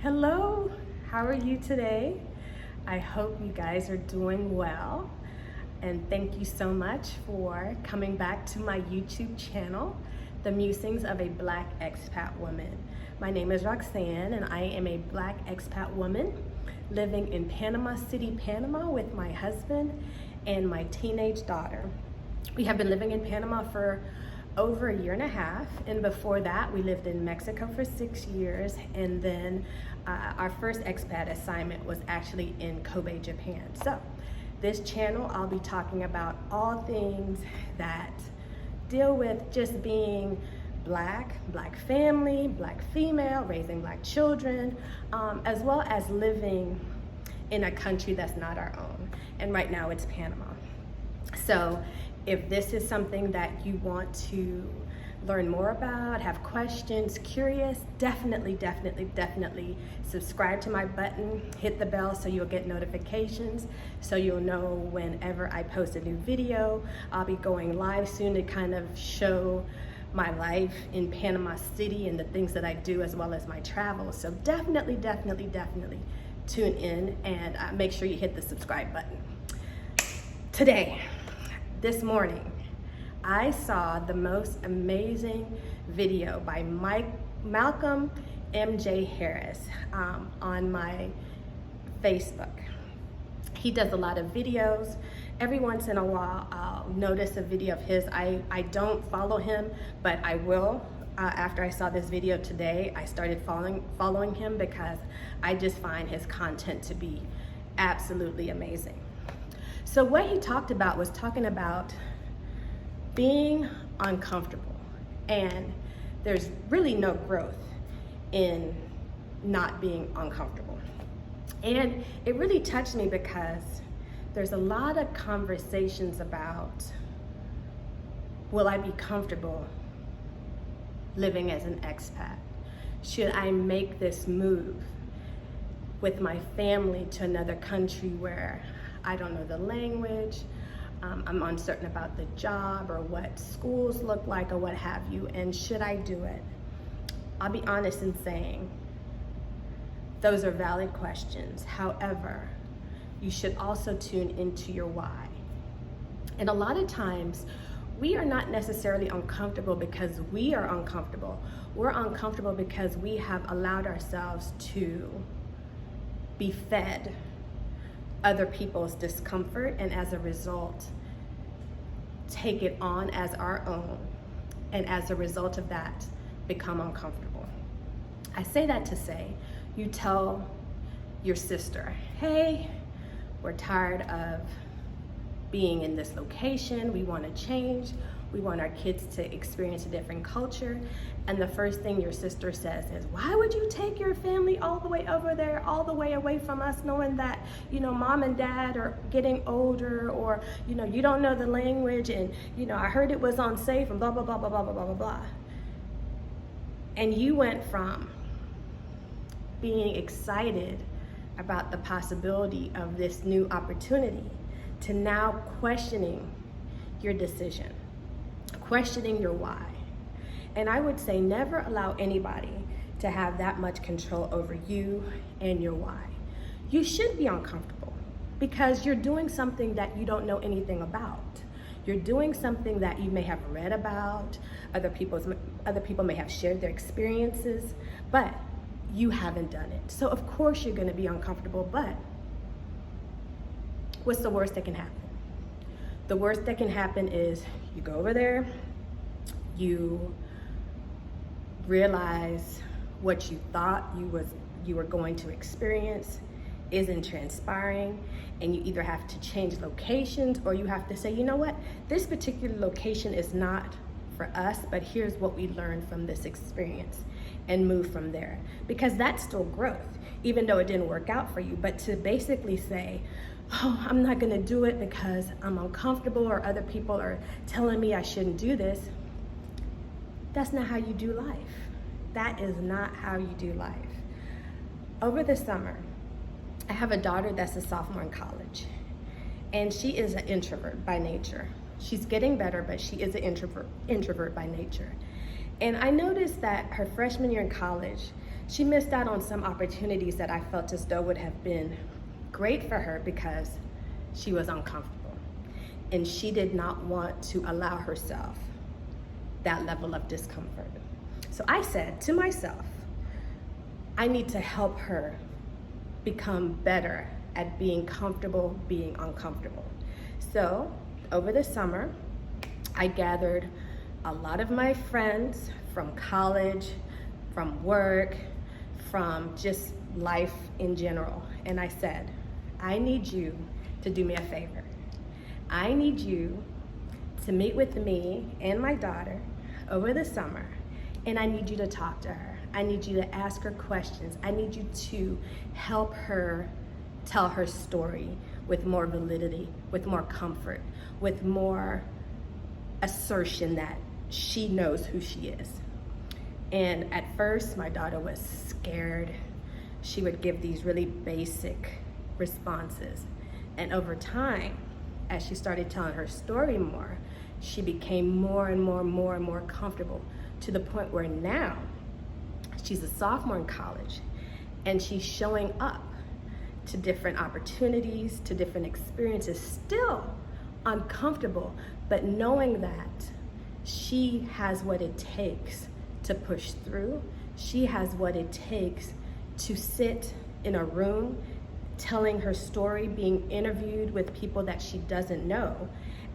Hello, how are you today? I hope you guys are doing well. And thank you so much for coming back to my YouTube channel, The Musings of a Black Expat Woman. My name is Roxanne and I am a Black expat woman living in Panama City, Panama with my husband and my teenage daughter. We have been living in Panama for over a year and a half, and before that we lived in Mexico for 6 years, and then our first expat assignment was actually in Kobe, Japan. So this channel I'll be talking about all things that deal with just being black family, black female, raising black children, as well as living in a country that's not our own, and right now it's Panama. So if this is something that you want to learn more about, have questions, curious, definitely subscribe to my button, hit the bell so you'll get notifications, so you'll know whenever I post a new video. I'll be going live soon to kind of show my life in Panama City and the things that I do, as well as my travels. So definitely tune in and make sure you hit the subscribe button. This morning, I saw the most amazing video by Malcolm MJ Harris on my Facebook. He does a lot of videos. Every once in a while, I'll notice a video of his. I don't follow him, but I will. After I saw this video today, I started following him because I just find his content to be absolutely amazing. So what he talked about was talking about being uncomfortable, and there's really no growth in not being uncomfortable. And it really touched me because there's a lot of conversations about, will I be comfortable living as an expat? Should I make this move with my family to another country where I don't know the language, I'm uncertain about the job or what schools look like or what have you, and should I do it? I'll be honest in saying those are valid questions. However, you should also tune into your why. And a lot of times, we are not necessarily uncomfortable because we are uncomfortable. We're uncomfortable because we have allowed ourselves to be fed other people's discomfort, and as a result, take it on as our own, and as a result of that, become uncomfortable. I say that to say, you tell your sister, hey, we're tired of being in this location, we want to change, we want our kids to experience a different culture, and the first thing your sister says is, why would you take your family all the way over there, all the way away from us, knowing that, mom and dad are getting older, or, you don't know the language, and, I heard it was unsafe, and blah, blah, blah, blah, blah, blah, blah, blah. And you went from being excited about the possibility of this new opportunity to now questioning your decision, questioning your why. And I would say never allow anybody to have that much control over you and your why. You should be uncomfortable because you're doing something that you don't know anything about. You're doing something that you may have read about, other people may have shared their experiences, but you haven't done it. So of course you're gonna be uncomfortable, but what's the worst that can happen? The worst that can happen is you go over there, you realize what you thought you were going to experience isn't transpiring, and you either have to change locations, or you have to say, you know what, this particular location is not for us, but here's what we learned from this experience, and move from there. Because that's still growth, even though it didn't work out for you. But to basically say, oh, I'm not gonna do it because I'm uncomfortable, or other people are telling me I shouldn't do this, that's not how you do life. That is not how you do life. Over the summer, I have a daughter that's a sophomore in college, and she is an introvert by nature. She's getting better, but she is an introvert by nature. And I noticed that her freshman year in college, she missed out on some opportunities that I felt as though would have been great for her because she was uncomfortable. And she did not want to allow herself that level of discomfort. So I said to myself, I need to help her become better at being comfortable being uncomfortable. So over the summer, I gathered a lot of my friends from college, from work, from just life in general. And I said, I need you to do me a favor. I need you to meet with me and my daughter over the summer, and I need you to talk to her. I need you to ask her questions. I need you to help her tell her story with more validity, with more comfort, with more assertion that she knows who she is. And at first, my daughter was scared. She would give these really basic responses. And over time, as she started telling her story more, she became more and more comfortable, to the point where now she's a sophomore in college and she's showing up to different opportunities, to different experiences, still uncomfortable, but knowing that she has what it takes to push through. She has what it takes to sit in a room telling her story, being interviewed with people that she doesn't know,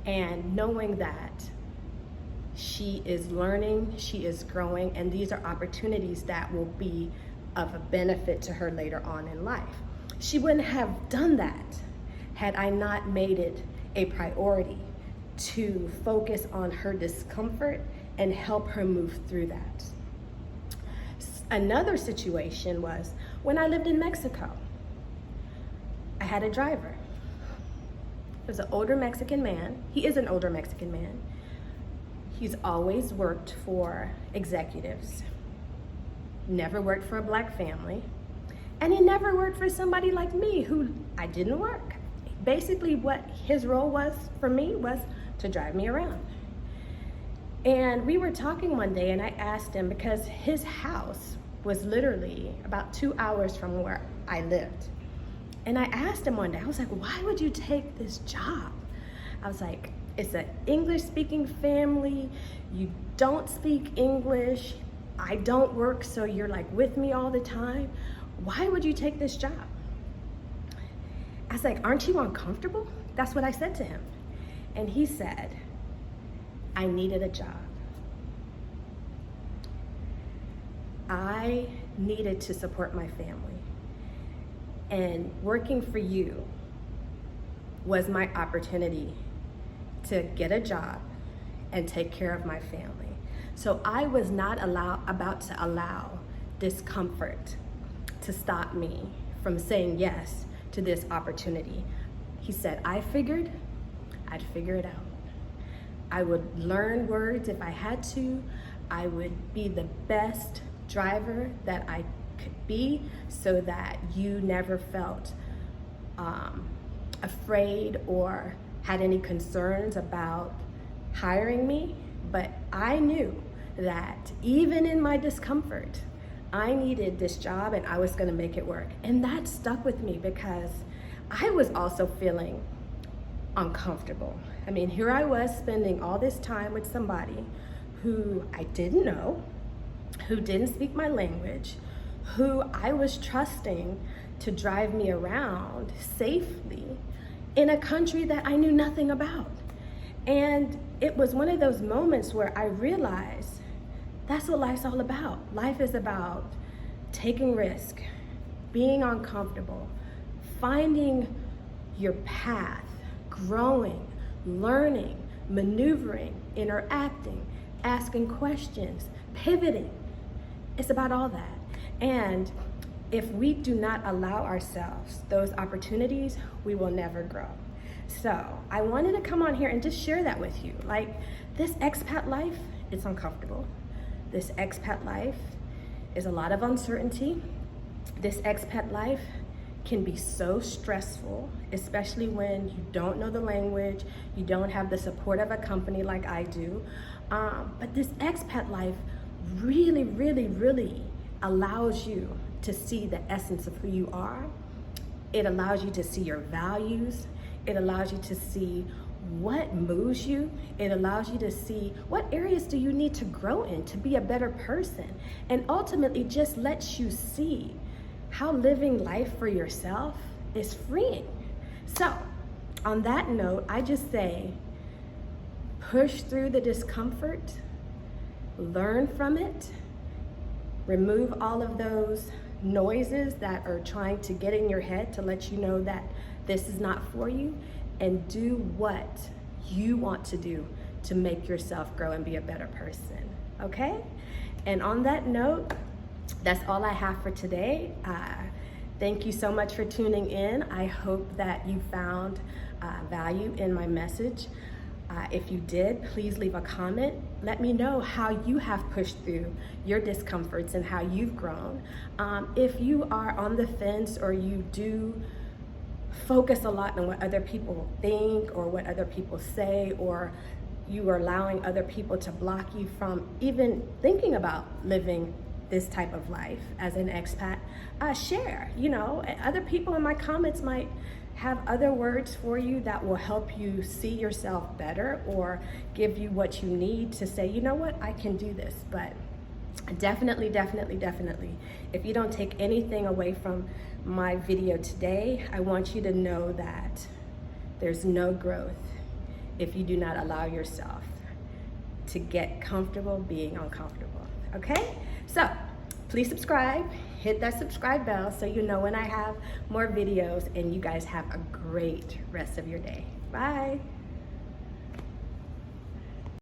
and knowing that she is learning, she is growing, and these are opportunities that will be of a benefit to her later on in life. She wouldn't have done that had I not made it a priority to focus on her discomfort and help her move through that. Another situation was when I lived in Mexico. I had a driver. It was an older Mexican man. He is an older Mexican man. He's always worked for executives, never worked for a black family, and he never worked for somebody like me who I didn't work. Basically what his role was for me was to drive me around. And we were talking one day and I asked him, because his house was literally about 2 hours from where I lived. And I asked him one day, I was like, why would you take this job? I was like, it's an English-speaking family. You don't speak English. I don't work, so you're like with me all the time. Why would you take this job? I was like, aren't you uncomfortable? That's what I said to him. And he said, I needed a job. I needed to support my family. And working for you was my opportunity to get a job and take care of my family. So I was not about to allow discomfort to stop me from saying yes to this opportunity. He said, I figured I'd figure it out. I would learn words if I had to. I would be the best driver that I could be so that you never felt afraid or had any concerns about hiring me. But I knew that even in my discomfort, I needed this job and I was gonna make it work. And that stuck with me because I was also feeling uncomfortable. I mean, here I was spending all this time with somebody who I didn't know, who didn't speak my language, who I was trusting to drive me around safely in a country that I knew nothing about. And it was one of those moments where I realized that's what life's all about. Life is about taking risk, being uncomfortable, finding your path, growing, learning, maneuvering, interacting, asking questions, pivoting. It's about all that. And if we do not allow ourselves those opportunities, we will never grow. So I wanted to come on here and just share that with you. Like, this expat life, it's uncomfortable. This expat life is a lot of uncertainty. This expat life can be so stressful, especially when you don't know the language, you don't have the support of a company like I do. But this expat life really allows you to see the essence of who you are. It allows you to see your values. It allows you to see what moves you. It allows you to see what areas do you need to grow in to be a better person. And ultimately just lets you see how living life for yourself is freeing. So on that note, I just say, push through the discomfort, learn from it, remove all of those noises that are trying to get in your head to let you know that this is not for you, and do what you want to do to make yourself grow and be a better person, okay? And on that note, that's all I have for today. Thank you so much for tuning in. I hope that you found value in my message. If you did, please leave a comment. Let me know how you have pushed through your discomforts and how you've grown. If you are on the fence or you do focus a lot on what other people think or what other people say, or you are allowing other people to block you from even thinking about living this type of life as an expat, share. You know, other people in my comments might have other words for you that will help you see yourself better or give you what you need to say, you know what, I can do this. But definitely, if you don't take anything away from my video today, I want you to know that there's no growth if you do not allow yourself to get comfortable being uncomfortable, okay? So please subscribe, hit that subscribe bell so you know when I have more videos, and you guys have a great rest of your day. Bye.